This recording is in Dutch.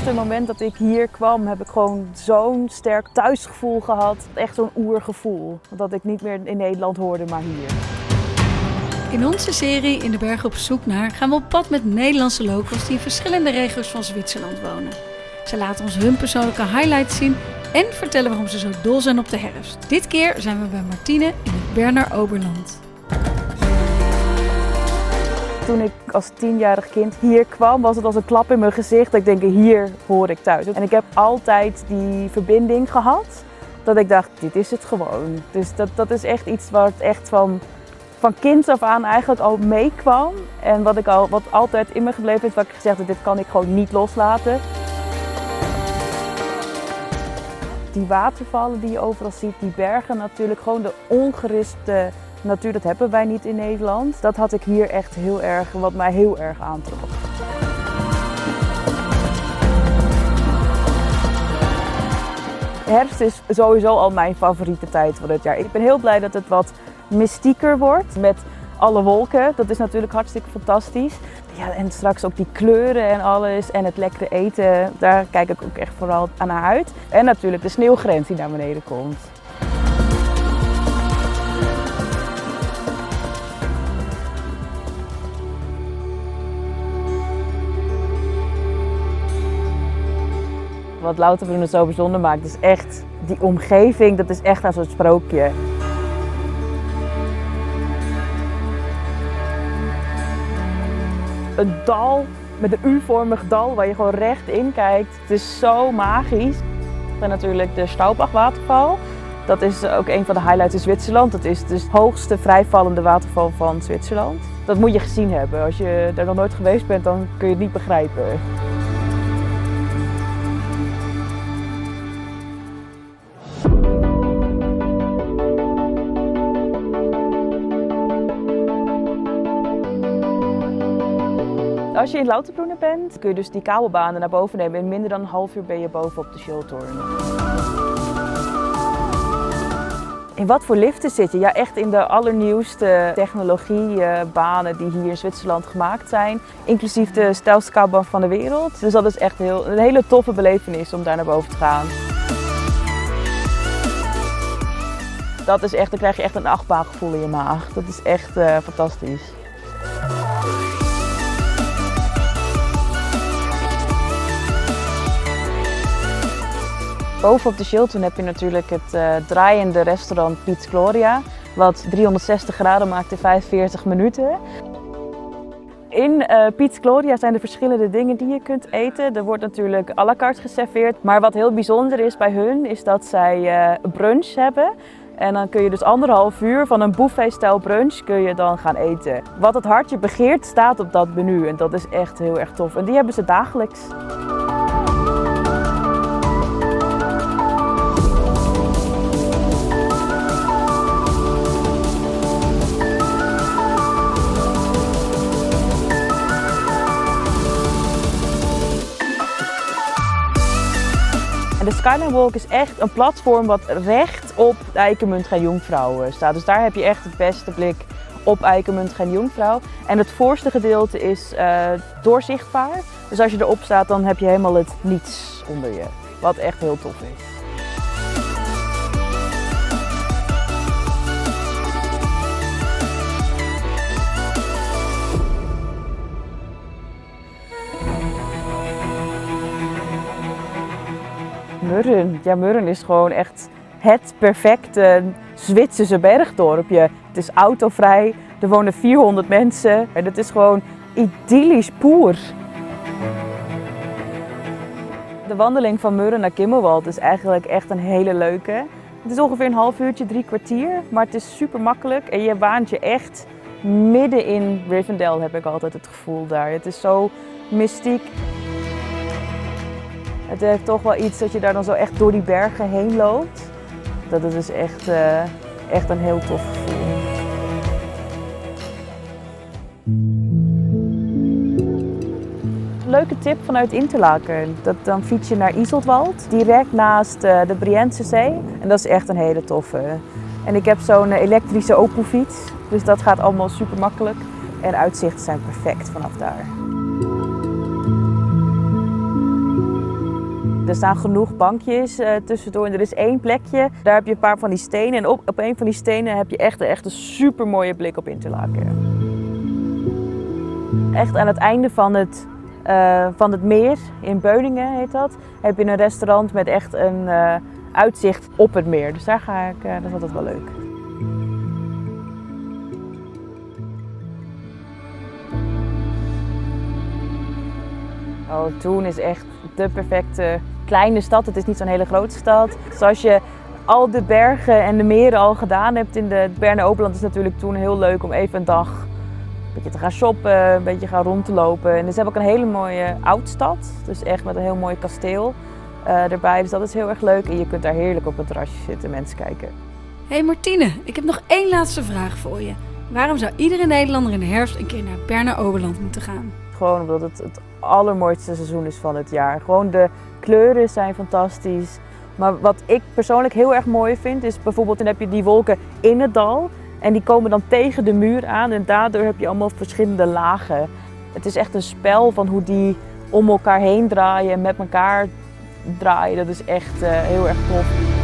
eerste moment dat ik hier kwam, heb ik gewoon zo'n sterk thuisgevoel gehad. Echt zo'n oergevoel. Dat ik niet meer in Nederland hoorde, maar hier. In onze serie In de Bergen op zoek naar gaan we op pad met Nederlandse locals die in verschillende regio's van Zwitserland wonen. Ze laten ons hun persoonlijke highlights zien en vertellen waarom ze zo dol zijn op de herfst. Dit keer zijn we bij Martine in het Berner Oberland. Toen ik als 10-jarig kind hier kwam, was het als een klap in mijn gezicht. Ik denk, hier hoor ik thuis. En ik heb altijd die verbinding gehad, dat ik dacht, dit is het gewoon. Dus dat is echt iets wat echt van kind af aan eigenlijk al meekwam. En wat altijd in me gebleven is, wat ik gezegd heb, dit kan ik gewoon niet loslaten. Die watervallen die je overal ziet, die bergen natuurlijk, gewoon de ongerispte natuur, dat hebben wij niet in Nederland. Dat had ik hier echt heel erg, wat mij heel erg aantrok. Herfst is sowieso al mijn favoriete tijd van het jaar. Ik ben heel blij dat het wat mystieker wordt met alle wolken. Dat is natuurlijk hartstikke fantastisch. Ja, en straks ook die kleuren en alles en het lekkere eten, daar kijk ik ook echt vooral aan naar uit. En natuurlijk de sneeuwgrens die naar beneden komt. Wat Lauterbrunnen zo bijzonder maakt, is echt die omgeving, dat is echt als een sprookje. Een dal met een U-vormig dal waar je gewoon recht in kijkt. Het is zo magisch. En natuurlijk de Staubach-waterval. Dat is ook een van de highlights in Zwitserland. Dat is dus de hoogste vrijvallende waterval van Zwitserland. Dat moet je gezien hebben. Als je er nog nooit geweest bent, dan kun je het niet begrijpen. Als je in Lauterbrunnen bent, kun je dus die kabelbanen naar boven nemen. In minder dan een half uur ben je boven op de Schildtoren. In wat voor liften zit je? Ja, echt in de allernieuwste technologiebanen die hier in Zwitserland gemaakt zijn. Inclusief de steilste kabelbaan van de wereld. Dus dat is echt een hele toffe belevenis om daar naar boven te gaan. Dat is echt, dan krijg je echt een achtbaangevoel in je maag. Dat is echt fantastisch. Boven op de Schildtoren heb je natuurlijk het draaiende restaurant Piz Gloria, wat 360 graden maakt in 45 minuten. In Piz Gloria zijn er verschillende dingen die je kunt eten. Er wordt natuurlijk à la carte geserveerd, maar wat heel bijzonder is bij hun is dat zij brunch hebben. En dan kun je dus 1,5 uur van een buffet-stijl brunch kun je dan gaan eten. Wat het hartje begeert staat op dat menu en dat is echt heel erg tof. En die hebben ze dagelijks. De Skyline Walk is echt een platform wat recht op Eikemunt en Jungfrau staat. Dus daar heb je echt het beste blik op Eikemunt en Jungfrau. En het voorste gedeelte is doorzichtbaar. Dus als je erop staat, dan heb je helemaal het niets onder je. Wat echt heel tof is. Murren. Ja, Murren is gewoon echt het perfecte Zwitserse bergdorpje. Het is autovrij, er wonen 400 mensen en het is gewoon idyllisch poer. De wandeling van Murren naar Kimmelwald is eigenlijk echt een hele leuke. Het is ongeveer een half uurtje, 3 kwartier, maar het is super makkelijk en je waant je echt midden in Rivendell, heb ik altijd het gevoel daar. Het is zo mystiek. Het heeft toch wel iets dat je daar dan zo echt door die bergen heen loopt. Dat is dus echt een heel tof gevoel. Leuke tip vanuit Interlaken. Dan fiets je naar Iseltwald, direct naast de Brienze Zee. En dat is echt een hele toffe. En ik heb zo'n elektrische Opel-fiets, dus dat gaat allemaal super makkelijk. En uitzichten zijn perfect vanaf daar. Er staan genoeg bankjes tussendoor en er is één plekje, daar heb je een paar van die stenen. En op een van die stenen heb je echt een super mooie blik op Interlaken. Echt aan het einde van het meer, in Beuningen heet dat, heb je een restaurant met echt een uitzicht op het meer. Dus daar ga ik, dat is altijd wel leuk. Oh, Thun is echt de perfecte kleine stad. Het is niet zo'n hele grote stad. Dus als je al de bergen en de meren al gedaan hebt in het Berner Oberland, is natuurlijk Thun heel leuk om even een dag een beetje te gaan shoppen, een beetje gaan rond te lopen. En ze hebben ook een hele mooie oudstad, dus echt met een heel mooi kasteel erbij. Dus dat is heel erg leuk en je kunt daar heerlijk op het terrasje zitten en mensen kijken. Hey Martine, ik heb nog één laatste vraag voor je. Waarom zou iedere Nederlander in de herfst een keer naar het Berner Oberland moeten gaan? Gewoon omdat het allermooiste seizoen is van het jaar. Gewoon de kleuren zijn fantastisch. Maar wat ik persoonlijk heel erg mooi vind is bijvoorbeeld, dan heb je die wolken in het dal. En die komen dan tegen de muur aan en daardoor heb je allemaal verschillende lagen. Het is echt een spel van hoe die om elkaar heen draaien en met elkaar draaien. Dat is echt heel erg tof.